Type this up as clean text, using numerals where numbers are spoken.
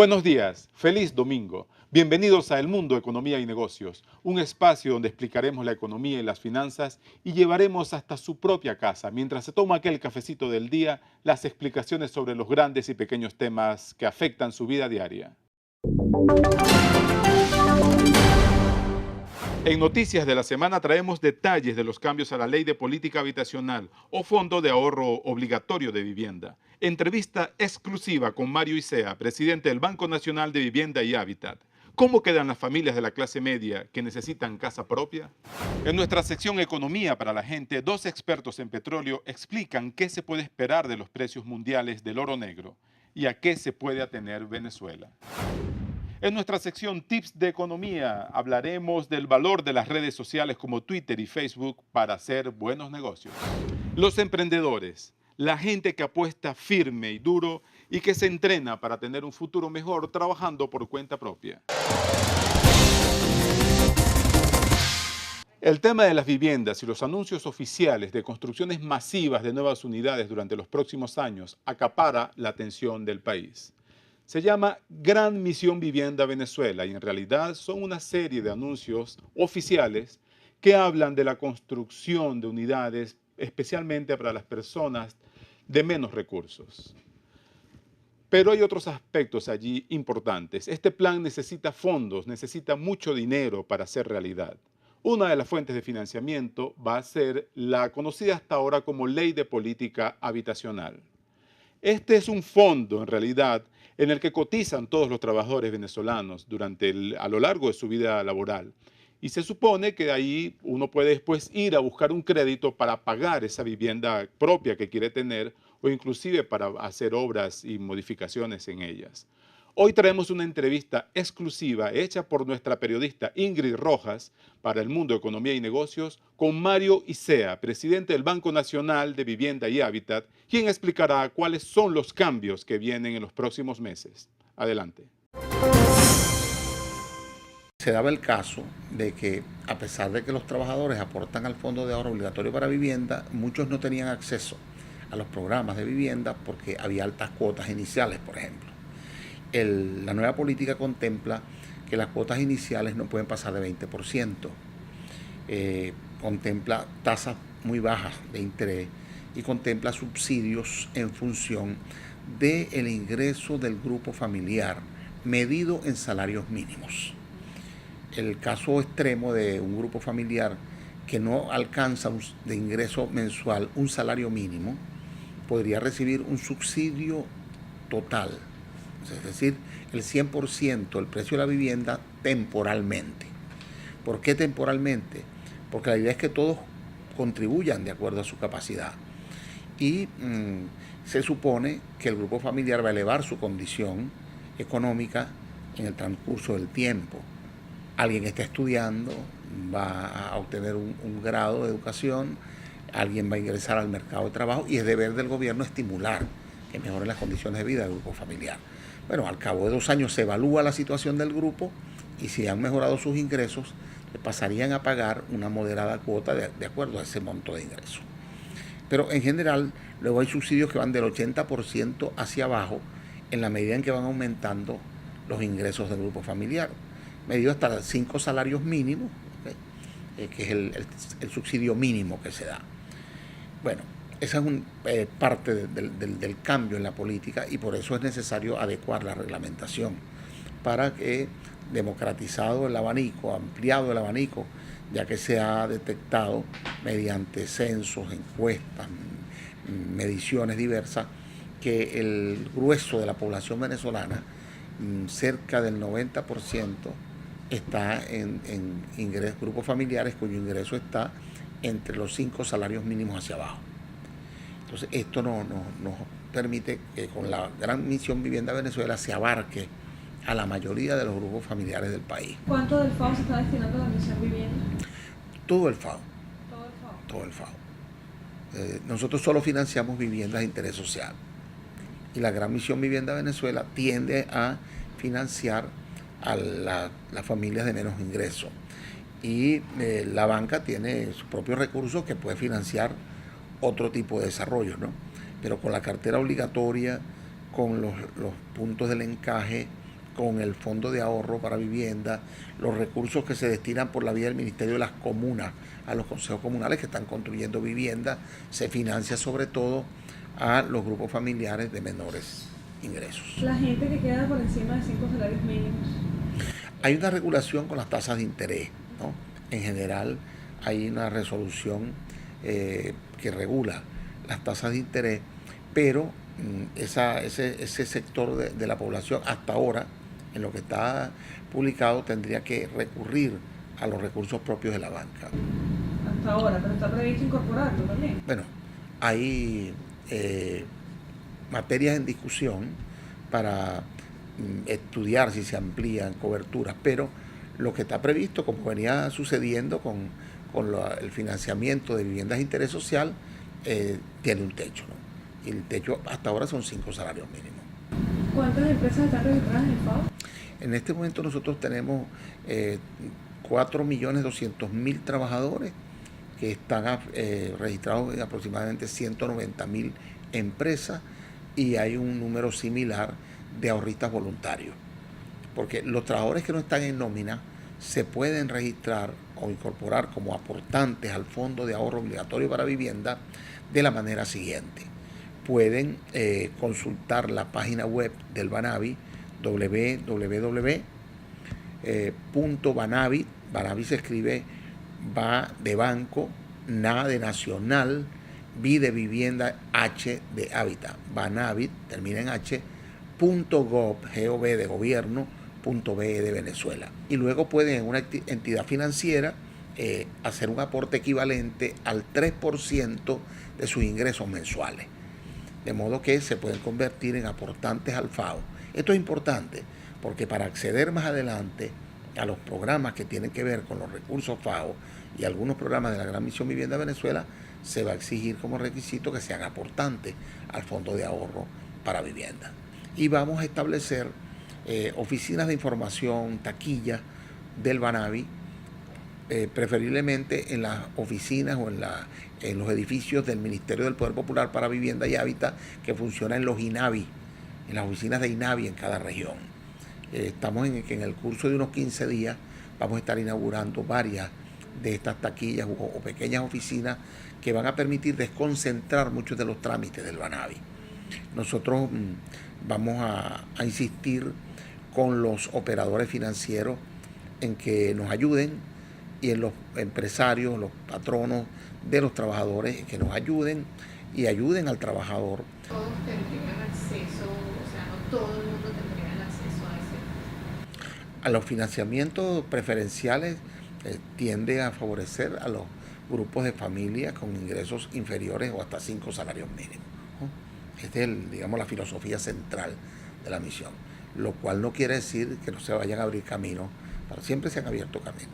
Buenos días, feliz domingo. Bienvenidos a El Mundo Economía y Negocios, un espacio donde explicaremos la economía y las finanzas y llevaremos hasta su propia casa, mientras se toma aquel cafecito del día, las explicaciones sobre los grandes y pequeños temas que afectan su vida diaria. En Noticias de la Semana traemos detalles de los cambios a la Ley de Política Habitacional o Fondo de Ahorro Obligatorio de Vivienda. Entrevista exclusiva con Mario Isea, presidente del Banco Nacional de Vivienda y Hábitat. ¿Cómo quedan las familias de la clase media que necesitan casa propia? En nuestra sección Economía para la gente, dos expertos en petróleo explican qué se puede esperar de los precios mundiales del oro negro y a qué se puede atener Venezuela. En nuestra sección Tips de Economía hablaremos del valor de las redes sociales como Twitter y Facebook para hacer buenos negocios. Los emprendedores, la gente que apuesta firme y duro y que se entrena para tener un futuro mejor trabajando por cuenta propia. El tema de las viviendas y los anuncios oficiales de construcciones masivas de nuevas unidades durante los próximos años acapara la atención del país. Se llama Gran Misión Vivienda Venezuela y en realidad son una serie de anuncios oficiales que hablan de la construcción de unidades especialmente para las personas de menos recursos. Pero hay otros aspectos allí importantes. Este plan necesita fondos, necesita mucho dinero para ser realidad. Una de las fuentes de financiamiento va a ser la conocida hasta ahora como Ley de Política Habitacional. Este es un fondo, en realidad, en el que cotizan todos los trabajadores venezolanos a lo largo de su vida laboral. Y se supone que de ahí uno puede después ir a buscar un crédito para pagar esa vivienda propia que quiere tener o inclusive para hacer obras y modificaciones en ellas. Hoy traemos una entrevista exclusiva hecha por nuestra periodista Ingrid Rojas para El Mundo Economía y Negocios con Mario Isea, presidente del Banco Nacional de Vivienda y Hábitat, quien explicará cuáles son los cambios que vienen en los próximos meses. Adelante. Se daba el caso de que, a pesar de que los trabajadores aportan al Fondo de Ahorro Obligatorio para Vivienda, muchos no tenían acceso a los programas de vivienda porque había altas cuotas iniciales, por ejemplo. La nueva política contempla que las cuotas iniciales no pueden pasar de 20%. Contempla tasas muy bajas de interés y contempla subsidios en función del ingreso del grupo familiar medido en salarios mínimos. El caso extremo de un grupo familiar que no alcanza de ingreso mensual un salario mínimo podría recibir un subsidio total, es decir, el 100% del precio de la vivienda temporalmente. ¿Por qué temporalmente? Porque la idea es que todos contribuyan de acuerdo a su capacidad. Y se supone que el grupo familiar va a elevar su condición económica en el transcurso del tiempo. Alguien está estudiando, va a obtener un grado de educación, alguien va a ingresar al mercado de trabajo y es deber del gobierno estimular que mejoren las condiciones de vida del grupo familiar. Bueno, al cabo de 2 años se evalúa la situación del grupo y si han mejorado sus ingresos, le pasarían a pagar una moderada cuota de acuerdo a ese monto de ingresos. Pero en general, luego hay subsidios que van del 80% hacia abajo en la medida en que van aumentando los ingresos del grupo familiar, medido hasta 5 salarios mínimos, ¿okay? Que es el subsidio mínimo que se da. Bueno, esa es parte del cambio en la política y por eso es necesario adecuar la reglamentación para que, democratizado el abanico, ampliado el abanico, ya que se ha detectado mediante censos, encuestas, mediciones diversas, que el grueso de la población venezolana, cerca del 90%, está en grupos familiares cuyo ingreso está entre los 5 salarios mínimos hacia abajo. Entonces, esto nos permite que con la Gran Misión Vivienda Venezuela se abarque a la mayoría de los grupos familiares del país. ¿Cuánto del FAO se está destinando a la Misión Vivienda? Todo el FAO. ¿Todo el FAO? Todo el FAO. Nosotros solo financiamos viviendas de interés social. Y la Gran Misión Vivienda Venezuela tiende a financiar a las familias de menos ingresos. Y la banca tiene sus propios recursos que puede financiar otro tipo de desarrollo, ¿no? Pero con la cartera obligatoria, con los puntos del encaje con el Fondo de Ahorro para Vivienda, los recursos que se destinan por la vía del Ministerio de las Comunas a los consejos comunales que están construyendo vivienda, se financia sobre todo a los grupos familiares de menores ingresos. La gente que queda por encima de 5 salarios mínimos. Hay una regulación con las tasas de interés, ¿no? En general hay una resolución que regula las tasas de interés, pero ese sector de la población hasta ahora, en lo que está publicado, tendría que recurrir a los recursos propios de la banca. Hasta ahora, pero está previsto incorporarlo también. Bueno, hay materias en discusión para estudiar si se amplían coberturas, pero lo que está previsto, como venía sucediendo con el financiamiento de viviendas de interés social, tiene un techo, ¿no? Y el techo hasta ahora son 5 salarios mínimos. ¿Cuántas empresas están registradas en el FAO? En este momento nosotros tenemos 4.200.000 trabajadores que están registrados en aproximadamente 190.000 empresas, y hay un número similar de ahorristas voluntarios. Porque los trabajadores que no están en nómina se pueden registrar o incorporar como aportantes al Fondo de Ahorro Obligatorio para Vivienda de la manera siguiente. Pueden consultar la página web del Banavi, www.banavi, Banavi se escribe va de banco, na de nacional, vi de vivienda, h de hábitat, Banavi, termina en h, .gov, gov de gobierno, .be de Venezuela. Y luego pueden en una entidad financiera hacer un aporte equivalente al 3% de sus ingresos mensuales. De modo que se pueden convertir en aportantes al FAO. Esto es importante porque para acceder más adelante a los programas que tienen que ver con los recursos FAO y algunos programas de la Gran Misión Vivienda Venezuela, se va a exigir como requisito que sean aportantes al Fondo de Ahorro para Vivienda. Y vamos a establecer oficinas de información, taquillas del Banavi, preferiblemente en las oficinas o en los edificios del Ministerio del Poder Popular para Vivienda y Hábitat, que funciona en los INAVI, en las oficinas de INAVI en cada región. Estamos en el curso de unos 15 días, vamos a estar inaugurando varias de estas taquillas o pequeñas oficinas que van a permitir desconcentrar muchos de los trámites del Banavi. Nosotros vamos a insistir con los operadores financieros en que nos ayuden, y en los empresarios, los patronos de los trabajadores, que nos ayuden y ayuden al trabajador. Todos tendrían acceso, o sea, no todo el mundo tendría el acceso a ese. A los financiamientos preferenciales tiende a favorecer a los grupos de familia con ingresos inferiores o hasta 5 salarios mínimos, ¿no? Esta es, digamos, la filosofía central de la misión, lo cual no quiere decir que no se vayan a abrir caminos, pero siempre se han abierto caminos.